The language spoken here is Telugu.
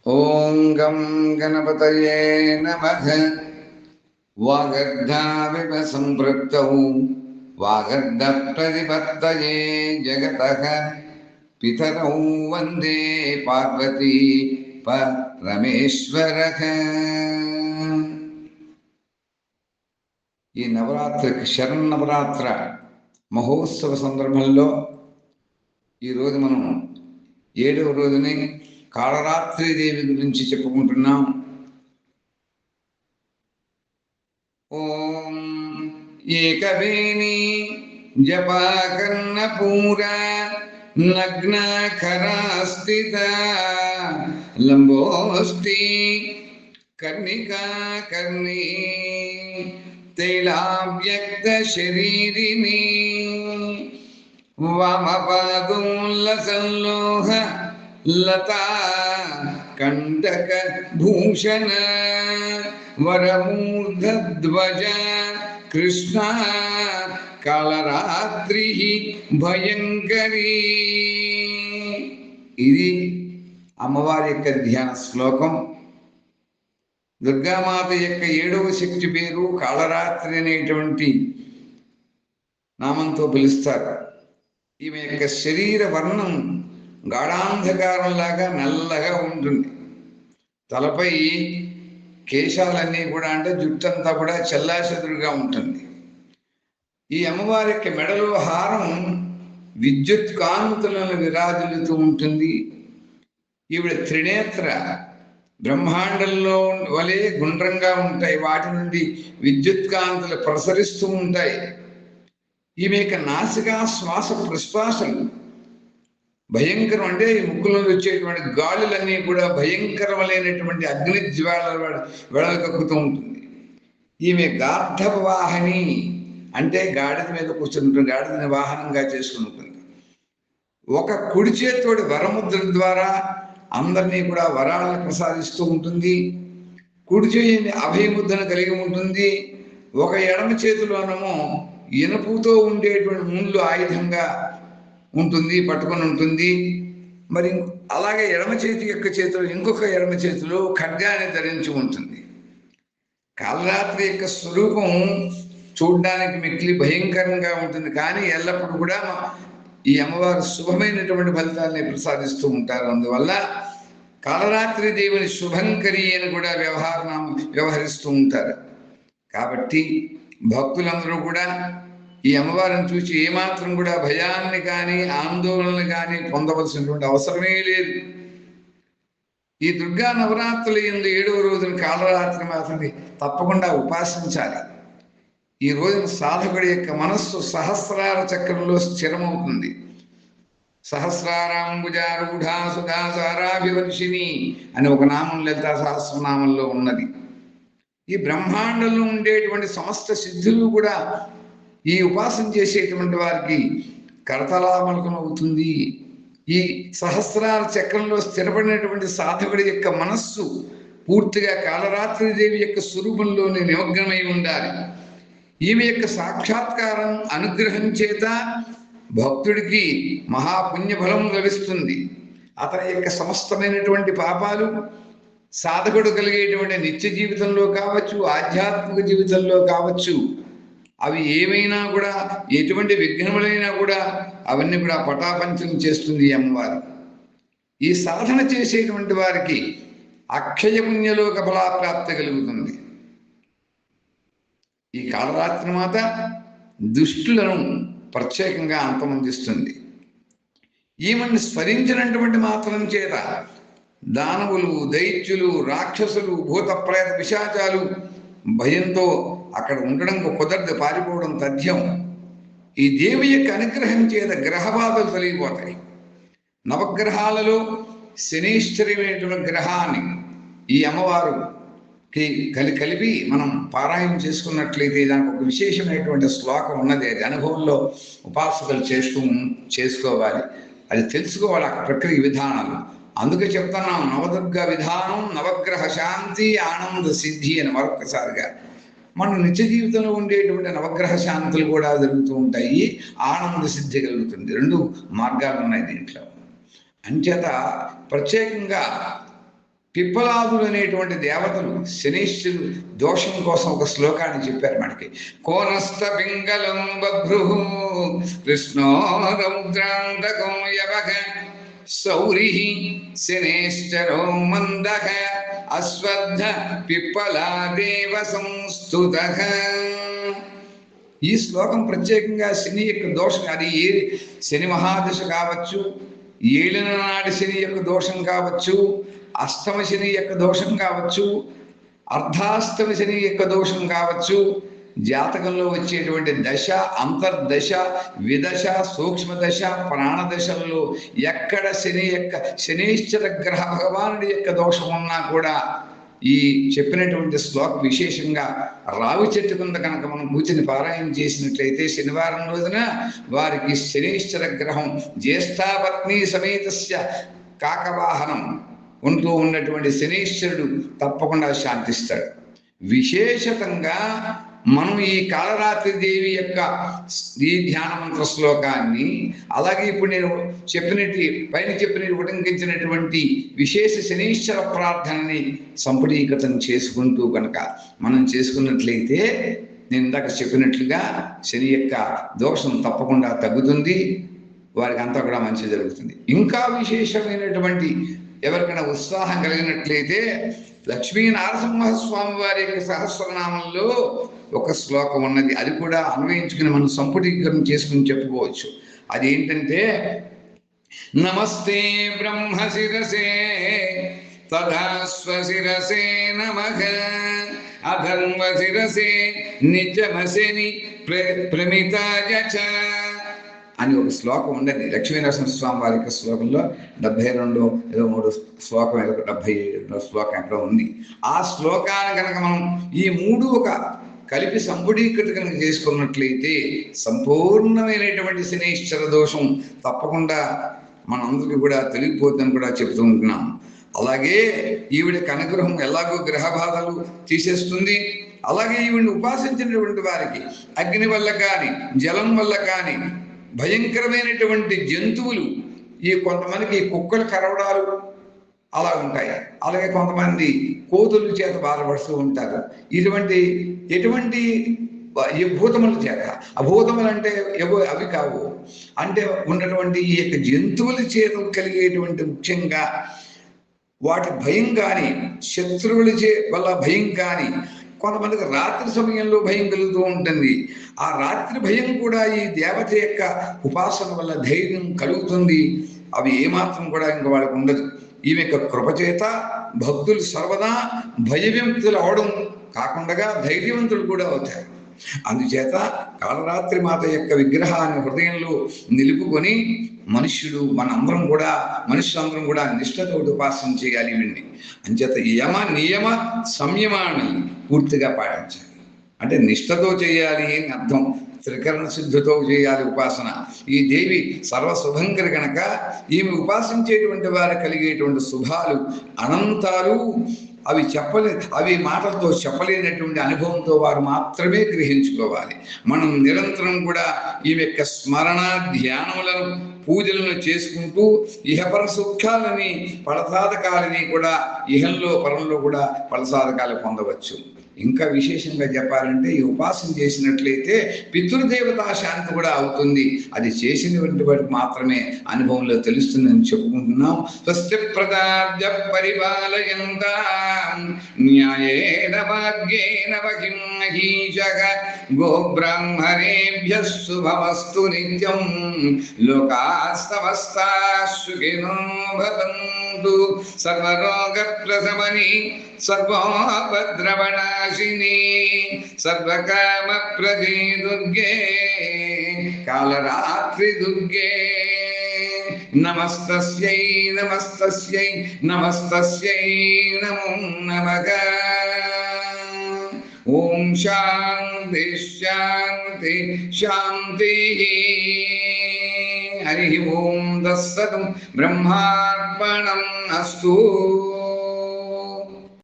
ఓం గం గణపతయే నమః. వాగర్ధావివ సంపృక్తౌ వాగర్ధ ప్రతిపత్తయే జగతః పితరౌ వందే పార్వతీ పరమేశ్వరః. ఈ నవరాత్రికి శరన్నవరాత్ర మహోత్సవ సందర్భంలో ఈరోజు మనం 7వ రోజుని కాళరాత్రిదేవి గురించి చెప్పుకుంటున్నాం. ఓం ఏకవేణి జపాకర్ణపూర నగ్నఖరాస్థిత లంబోష్టి కర్ణికాకర్ణి తైలావ్యక్త శరీరిణి వామపాదోల్లసల్లోహ లతా కంటక భూషణ వరమూర్ధధ్వజ కృష్ణ కాళరాత్రి భయంకరీ. ఇది అమ్మవారి యొక్క ధ్యాన శ్లోకం. దుర్గామాత యొక్క 7వ శక్తి పేరు కాళరాత్రి అనేటువంటి నామంతో పిలుస్తారు. ఈమె యొక్క శరీర వర్ణం గాఢాంధకారంలాగా నల్లగా ఉంటుంది. తలపై కేశాలన్నీ కూడా అంటే జుట్టంతా కూడా చెల్లాచెదురుగా ఉంటుంది. ఈ అమ్మవారి యొక్క మెడలో హారం విద్యుత్ కాంతులను విరాజిల్లుతూ ఉంటుంది. ఈవిడ త్రినేత్ర, బ్రహ్మాండంలో వలె గుండ్రంగా ఉంటాయి. వాటి నుండి విద్యుత్ కాంతులు ప్రసరిస్తూ ఉంటాయి. ఈమె యొక్క నాసికా శ్వాస ప్రశ్వాసలు భయంకరం. అంటే ఈ ముక్కులో వచ్చేటువంటి గాలులన్నీ కూడా భయంకరమైనటువంటి అగ్ని జ్వాలల వెడలకక్కుతూ ఉంటుంది. ఈమె గార్ధవ వాహని, అంటే గాడిద మీద కూర్చుంటుంది, గాడిదని వాహనంగా చేసుకుంటుంది. ఒక కుడి చేతితోటి వరముద్ర ద్వారా అందరినీ కూడా వరాలను ప్రసాదిస్తూ ఉంటుంది. కుడి చేతిని అభయముద్రను కలిగి ఉంటుంది. ఒక ఎడమ చేతిలోనేమో ఇనుపుతో ఉండేటువంటి ముళ్ళు ఆయుధంగా ఉంటుంది, పట్టుకొని ఉంటుంది. మరి అలాగే ఎడమ చేతి యొక్క చేతిలో ఇంకొక ఎడమ చేతిలో ఖడ్గాన్ని ధరించి ఉంటుంది. కాళరాత్రి యొక్క స్వరూపం చూడ్డానికి మిక్కిలి భయంకరంగా ఉంటుంది. కానీ ఎల్లప్పుడూ కూడా ఈ అమ్మవారు శుభమైనటువంటి ఫలితాన్ని ప్రసాదిస్తూ ఉంటారు. అందువల్ల కాళరాత్రి దేవుని శుభంకరి అని కూడా వ్యవహరిస్తూ ఉంటారు. కాబట్టి భక్తులందరూ కూడా ఈ అమ్మవారిని చూసి ఏమాత్రం కూడా భయాన్ని కానీ ఆందోళనలు కానీ పొందవలసినటువంటి అవసరమే లేదు. ఈ దుర్గా నవరాత్రుల యందు 7వ రోజున కాళరాత్రి మాత్రమే తప్పకుండా ఉపాసించాలి. ఈ రోజున సాధకుడి యొక్క మనస్సు సహస్రార చక్రంలో స్థిరమవుతుంది. సహస్రారాంబుజారూఢా సుధాసారాభివర్షిణి అని ఒక నామం లలితా సహస్రనామంలో ఉన్నది. ఈ బ్రహ్మాండంలో ఉండేటువంటి సమస్త సిద్ధులు కూడా ఈ ఉపాసన చేసేటువంటి వారికి కరతలామలకం అవుతుంది. ఈ సహస్రార చక్రంలో స్థిరపడినటువంటి సాధకుడి యొక్క మనస్సు పూర్తిగా కాళరాత్రిదేవి యొక్క స్వరూపంలోనే నిమగ్నమై ఉండాలి. ఈమె యొక్క సాక్షాత్కారం అనుగ్రహం చేత భక్తుడికి మహాపుణ్యఫలం లభిస్తుంది. అతని యొక్క సమస్తమైనటువంటి పాపాలు సాధకుడు కలిగేటువంటి నిత్య జీవితంలో కావచ్చు, ఆధ్యాత్మిక జీవితంలో కావచ్చు, అవి ఏమైనా కూడా, ఎటువంటి విఘ్నములైనా కూడా అవన్నీ కూడా పటాపంచం చేస్తుంది ఈ అమ్మవారు. ఈ సాధన చేసేటువంటి వారికి అక్షయ పుణ్యలోక ఫలాప్రాప్తి కలుగుతుంది. ఈ కాళరాత్రి మాత దుష్టులను ప్రత్యేకంగా అంతమొందిస్తుంది. ఈమెను స్మరించినటువంటి మాత్రం చేత దానవులు, దైత్యులు, రాక్షసులు, భూత ప్రేత పిశాచాలు భయంతో అక్కడ ఉండడం కుదరదు, పారిపోవడం తథ్యం. ఈ దేవి యొక్క అనుగ్రహం చేత గ్రహబాధలు తొలగిపోతాయి. నవగ్రహాలలో శనీశ్వరమైనటువంటి గ్రహాన్ని ఈ అమ్మవారుకి కలిపి మనం పారాయణం చేసుకున్నట్లయితే దానికి ఒక విశేషమైనటువంటి శ్లోకం ఉన్నది. అది అనుభవంలో ఉపాసకులు చేసుకోవాలి, అది తెలుసుకోవాలి ఆ ప్రక్రియ విధానాలు. అందుకే చెప్తున్నాం, నవదుర్గ విధానం, నవగ్రహ శాంతి, ఆనంద సిద్ధి అని మరొకసారిగా. మన నిత్య జీవితంలో ఉండేటువంటి నవగ్రహ శాంతులు కూడా జరుగుతూ ఉంటాయి, ఆనంద సిద్ధి కలుగుతుంది. 2 మార్గాలు ఉన్నాయి దీంట్లో. అంచేత ప్రత్యేకంగా పిప్పలాదులు అనేటువంటి దేవతలు శనీశ్వరుడు దోషం కోసం ఒక శ్లోకాన్ని చెప్పారు మనకి. కోనస్థ పింగళం బభ్రు కృష్ణో రౌద్రాంతకం యవః సౌరి శనేశ్వరో మందః అశ్వద్ధ పిప్పలాదేవ సంస్తుతః. ఈ శ్లోకం ప్రత్యేకంగా శని యొక్క దోషం, అది ఏ శని మహాదశ కావచ్చు, ఏలిన నాటి శని యొక్క దోషం కావచ్చు, అష్టమ శని యొక్క దోషం కావచ్చు, అర్ధాష్టమ శని యొక్క దోషం కావచ్చు, జాతకంలో వచ్చేటువంటి దశ, అంతర్దశ, విదశ, సూక్ష్మదశ, ప్రాణదశల్లో ఎక్కడ శనీశ్వర గ్రహ భగవానుడి యొక్క దోషం ఉన్నా కూడా ఈ చెప్పినటువంటి శ్లోకం విశేషంగా రావి చెట్టు కింద కనుక మనం కూర్చుని పారాయణ చేసినట్లయితే శనివారం రోజున వారికి శనీశ్వర గ్రహం జ్యేష్ఠాపత్ని సమేతస్య కాకవాహనం ఉంటూ ఉన్నటువంటి శనీశ్వరుడు తప్పకుండా శాంతిస్తాడు. విశేషతంగా మనం ఈ కాళరాత్రి దేవి యొక్క ఈ ధ్యాన మంత్ర శ్లోకాన్ని, అలాగే ఇప్పుడు నేను పైన ఉటంకించినటువంటి విశేష శనీశ్వర ప్రార్థనని సంపుటీకృతం చేసుకుంటూ కనుక మనం చేసుకున్నట్లయితే నేను ఇందాక చెప్పినట్లుగా శని యొక్క దోషం తప్పకుండా తగ్గుతుంది, వారికి అంతా కూడా మంచి జరుగుతుంది. ఇంకా విశేషమైనటువంటి ఎవరికైనా ఉత్సాహం కలిగినట్లయితే లక్ష్మీ నరసింహస్వామి వారి యొక్క సహస్రనామంలో ఒక శ్లోకం ఉన్నది, అది కూడా అన్వయించుకుని మనం సంపుటీకరణ చేసుకుని చెప్పుకోవచ్చు. అది ఏంటంటే, నమస్తే బ్రహ్మ శిరసే తదా స్వశిరసే నమః అధర్మ శిరసే నిజమశని ప్రమితాయ చ అని ఒక శ్లోకం ఉండేది లక్ష్మీనరసింహస్వామి వారి యొక్క శ్లోకంలో 72 శ్లోకం 77 శ్లోకం ఎక్కడ ఉంది. ఆ శ్లోకాన్ని కనుక మనం ఈ మూడు ఒక కలిపి సంపుటీకృత కనుక చేసుకున్నట్లయితే సంపూర్ణమైనటువంటి శనీశ్వర దోషం తప్పకుండా మనందరికీ కూడా తొలగిపోతుందని కూడా చెప్తూ ఉంటున్నాం. అలాగే ఈవిడ కనుగ్రహం ఎలాగో గ్రహ బాధలు తీసేస్తుంది. అలాగే ఈవిడిని ఉపాసించినటువంటి వారికి అగ్ని వల్ల కానీ, జలం వల్ల కానీ, భయంకరమైనటువంటి జంతువులు, ఈ కొంతమందికి కుక్కలు కరవడాలు అలా ఉంటాయి, అలాగే కొంతమంది కోతుల చేత బాధపడుతూ ఉంటారు. ఎటువంటి భూతముల చేత, అభూతములు అంటే అవి కావు, అంటే ఉన్నటువంటి ఈ యొక్క జంతువుల చేత కలిగేటువంటి ముఖ్యంగా వాటి భయం కానీ, శత్రువుల వల్ల భయం కానీ, కొంతమందికి రాత్రి సమయంలో భయం కలుగుతూ ఉంటుంది. ఆ రాత్రి భయం కూడా ఈ దేవత యొక్క ఉపాసన వల్ల ధైర్యం కలుగుతుంది. అవి ఏమాత్రం కూడా ఇంకా వాళ్ళకు ఉండదు. ఈమె యొక్క కృపచేత భక్తులు సర్వదా భయవిముక్తులు అవడం కాకుండా ధైర్యవంతులు కూడా అవుతారు. అందుచేత కాళరాత్రి మాత యొక్క విగ్రహాన్ని హృదయంలో నిలుపుకొని మనుషులందరం కూడా నిష్ఠతో ఉపాసన చేయాలి. వీడిని అంచేత యమ నియమ సంయమాన్ని పూర్తిగా పాటించాలి. అంటే నిష్ఠతో చేయాలి అని అర్థం. త్రికరణ సిద్ధితో చేయాలి ఉపాసన. ఈ దేవి సర్వశుభంకరి కనుక ఈమె ఉపాసించేటువంటి వారు కలిగేటువంటి శుభాలు అనంతాలు. అవి మాటలతో చెప్పలేనటువంటి అనుభవంతో వారు మాత్రమే గ్రహించుకోవాలి. మనం నిరంతరం కూడా ఈమె యొక్క స్మరణ ధ్యానములను పూజలను చేసుకుంటూ ఇహపర సుఖాలని ఫలసాధకాలని కూడా ఇహంలో పరంలో కూడా ఫలసాధకాలు పొందవచ్చు. ఇంకా విశేషంగా చెప్పాలంటే ఈ ఉపాసన చేసినట్లయితే పితృదేవతా శాంతి కూడా అవుతుంది. అది చేసినటువంటి వారికి మాత్రమే అనుభవంలో తెలుస్తుందని చెప్పుకుంటున్నాం. స్వస్తి ప్రదాబ్జ పరిపాలయంతాం న్యాయేన భాగ్యేన మహిం మహీషః గోబ్రాహ్మణేభ్యః శుభమస్తు నిత్యం లోకాః సమస్తాః సుఖినో భవంతు. సర్వరోగ ప్రశమని సర్వోపద్రవనాశిని సర్వకామ ప్రదే దుర్గే కాళరాత్రి దుర్గే నమస్తస్యై నమస్తస్యై నమస్తస్యై నమో నమః. ఓం శాంతి శాంతి శాంతి. హరి ఓం తత్సత్. బ్రహ్మార్పణం అస్తు.